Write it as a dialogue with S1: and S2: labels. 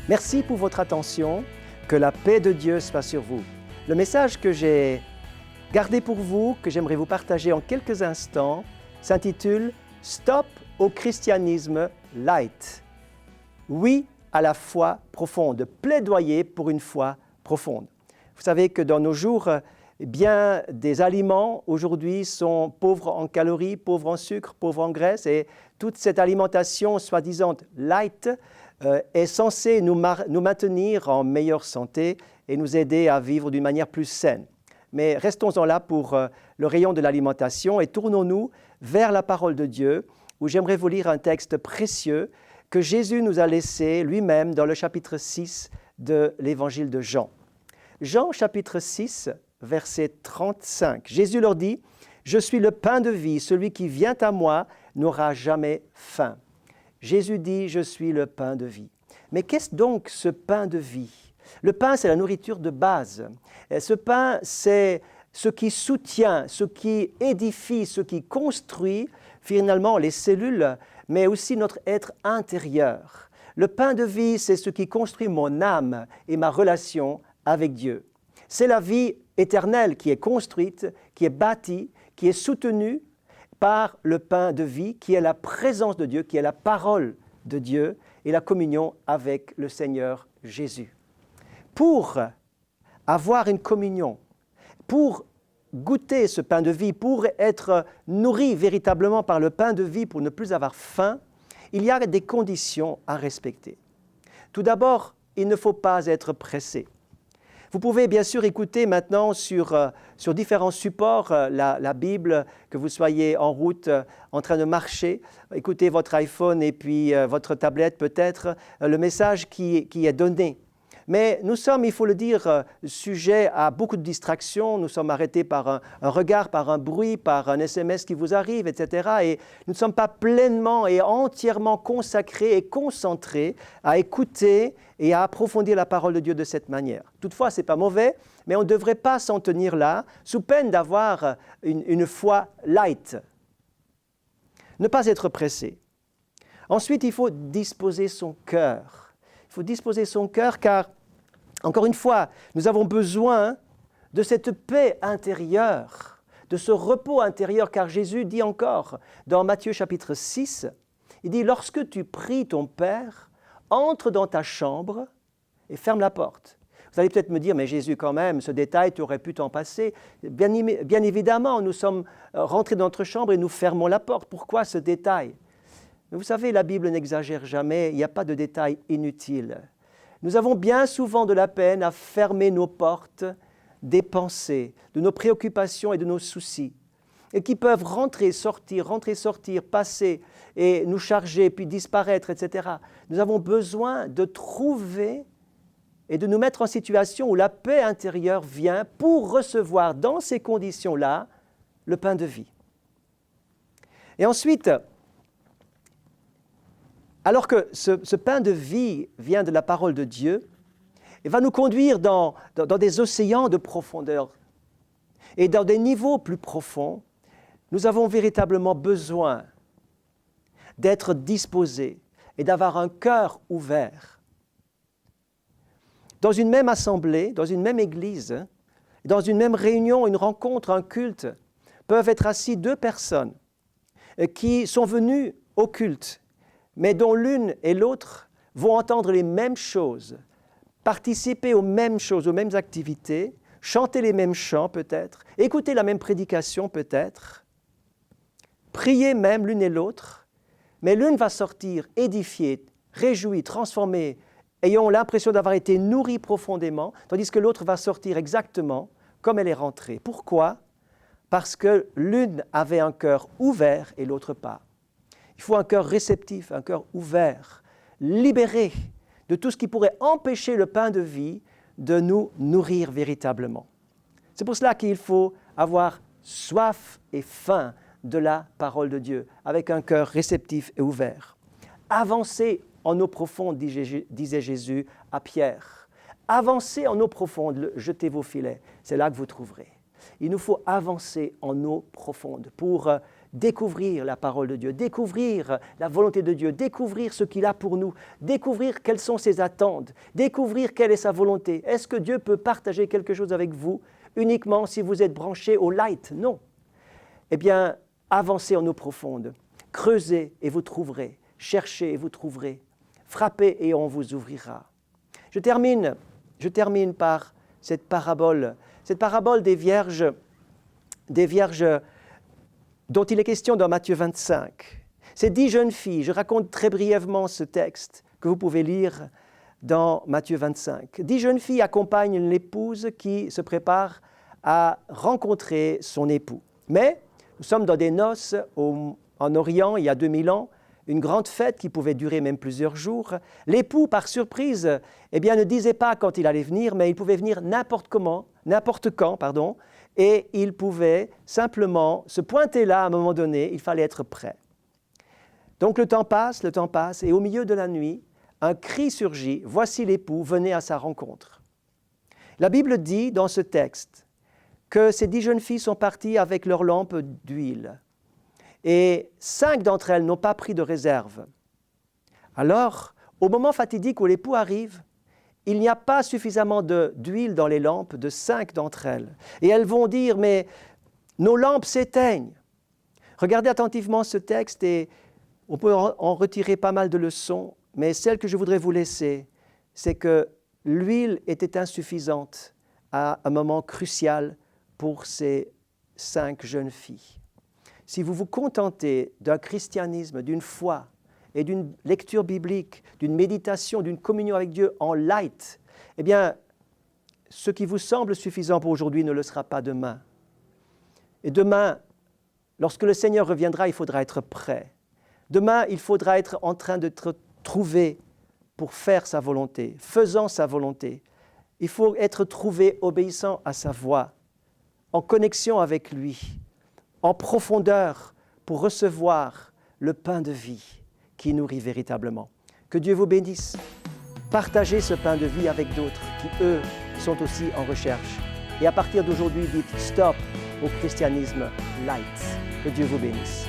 S1: Merci pour votre attention. Que la paix de Dieu soit sur vous. Le message que j'ai gardé pour vous, que j'aimerais vous partager en quelques instants, s'intitule « Stop au christianisme light ». Oui à la foi profonde, plaidoyer pour une foi profonde. Vous savez que dans nos jours, bien des aliments aujourd'hui sont pauvres en calories, pauvres en sucre, pauvres en graisse, et toute cette alimentation soi-disant light est censée nous maintenir en meilleure santé et nous aider à vivre d'une manière plus saine. Mais restons-en là pour le rayon de l'alimentation et tournons-nous vers la parole de Dieu, où j'aimerais vous lire un texte précieux que Jésus nous a laissé lui-même dans le chapitre 6 de l'évangile de Jean. Jean chapitre 6, verset 35. Jésus leur dit « Je suis le pain de vie, celui qui vient à moi n'aura jamais faim. » Jésus dit « Je suis le pain de vie ». Mais qu'est-ce donc ce pain de vie ? Le pain, c'est la nourriture de base. Et ce pain, c'est ce qui soutient, ce qui édifie, ce qui construit finalement les cellules, mais aussi notre être intérieur. Le pain de vie, c'est ce qui construit mon âme et ma relation avec Dieu. C'est la vie éternelle qui est construite, qui est bâtie, qui est soutenue par le pain de vie, qui est la présence de Dieu, qui est la parole de Dieu et la communion avec le Seigneur Jésus. Pour avoir une communion, pour goûter ce pain de vie, pour être nourri véritablement par le pain de vie, pour ne plus avoir faim, il y a des conditions à respecter. Tout d'abord, il ne faut pas être pressé. Vous pouvez bien sûr écouter maintenant sur différents supports la Bible, que vous soyez en route, en train de marcher, écoutez votre iPhone et puis votre tablette peut-être, le message qui est donné. Mais nous sommes, il faut le dire, sujets à beaucoup de distractions. Nous sommes arrêtés par un regard, par un bruit, par un SMS qui vous arrive, etc. Et nous ne sommes pas pleinement et entièrement consacrés et concentrés à écouter et à approfondir la parole de Dieu de cette manière. Toutefois, ce n'est pas mauvais, mais on ne devrait pas s'en tenir là, sous peine d'avoir une foi light. Ne pas être pressé. Ensuite, il faut disposer son cœur. Il faut disposer son cœur car, encore une fois, nous avons besoin de cette paix intérieure, de ce repos intérieur, car Jésus dit encore dans Matthieu chapitre 6, il dit « Lorsque tu pries ton Père, entre dans ta chambre et ferme la porte. » Vous allez peut-être me dire « Mais Jésus, quand même, ce détail, tu aurais pu t'en passer. » Bien évidemment, nous sommes rentrés dans notre chambre et nous fermons la porte. Pourquoi ce détail ? Mais vous savez, la Bible n'exagère jamais, il n'y a pas de détails inutiles. Nous avons bien souvent de la peine à fermer nos portes des pensées, de nos préoccupations et de nos soucis, et qui peuvent rentrer, sortir, passer et nous charger, puis disparaître, etc. Nous avons besoin de trouver et de nous mettre en situation où la paix intérieure vient pour recevoir dans ces conditions-là le pain de vie. Et ensuite, alors que ce pain de vie vient de la parole de Dieu, il va nous conduire dans des océans de profondeur. Et dans des niveaux plus profonds, nous avons véritablement besoin d'être disposés et d'avoir un cœur ouvert. Dans une même assemblée, dans une même église, dans une même réunion, une rencontre, un culte, peuvent être assis deux personnes qui sont venues au culte, mais dont l'une et l'autre vont entendre les mêmes choses, participer aux mêmes choses, aux mêmes activités, chanter les mêmes chants peut-être, écouter la même prédication peut-être, prier même l'une et l'autre, mais l'une va sortir édifiée, réjouie, transformée, ayant l'impression d'avoir été nourrie profondément, tandis que l'autre va sortir exactement comme elle est rentrée. Pourquoi ? Parce que l'une avait un cœur ouvert et l'autre pas. Il faut un cœur réceptif, un cœur ouvert, libéré de tout ce qui pourrait empêcher le pain de vie de nous nourrir véritablement. C'est pour cela qu'il faut avoir soif et faim de la parole de Dieu, avec un cœur réceptif et ouvert. Avancez en eau profonde, disait Jésus à Pierre. Avancez en eau profonde, jetez vos filets, c'est là que vous trouverez. il nous faut avancer en eau profonde pour découvrir la parole de Dieu, découvrir la volonté de Dieu, découvrir ce qu'il a pour nous, découvrir quelles sont ses attentes, découvrir quelle est sa volonté. Est-ce que Dieu peut partager quelque chose avec vous uniquement si vous êtes branché au light? Non. Eh bien, avancez en eau profonde, creusez et vous trouverez, cherchez et vous trouverez, frappez et on vous ouvrira. Je termine par cette parabole des vierges dont il est question dans Matthieu 25. Ces 10 jeunes filles, je raconte très brièvement ce texte que vous pouvez lire dans Matthieu 25. 10 jeunes filles accompagnent l'épouse qui se prépare à rencontrer son époux. Mais nous sommes dans des noces en Orient, il y a 2000 ans, une grande fête qui pouvait durer même plusieurs jours. L'époux, par surprise, ne disait pas quand il allait venir, mais il pouvait venir n'importe quand, et il pouvait simplement se pointer là à un moment donné, il fallait être prêt. Donc le temps passe, et au milieu de la nuit, un cri surgit, voici l'époux, venez à sa rencontre. La Bible dit dans ce texte que ces 10 jeunes filles sont parties avec leurs lampes d'huile. Et 5 d'entre elles n'ont pas pris de réserve. Alors, au moment fatidique où l'époux arrive, il n'y a pas suffisamment d'huile dans les lampes de 5 d'entre elles. Et elles vont dire, mais nos lampes s'éteignent. Regardez attentivement ce texte et on peut en retirer pas mal de leçons, mais celle que je voudrais vous laisser, c'est que l'huile était insuffisante à un moment crucial pour ces 5 jeunes filles. Si vous vous contentez d'un christianisme, d'une foi et d'une lecture biblique, d'une méditation, d'une communion avec Dieu en light, eh bien, ce qui vous semble suffisant pour aujourd'hui ne le sera pas demain. Et demain, lorsque le Seigneur reviendra, il faudra être prêt. Demain, il faudra être en train de te trouver pour faire sa volonté, faisant sa volonté. Il faut être trouvé obéissant à sa voix, en connexion avec lui, en profondeur pour recevoir le pain de vie qui nourrit véritablement. Que Dieu vous bénisse. Partagez ce pain de vie avec d'autres qui, eux, sont aussi en recherche. Et à partir d'aujourd'hui, dites stop au christianisme light. Que Dieu vous bénisse.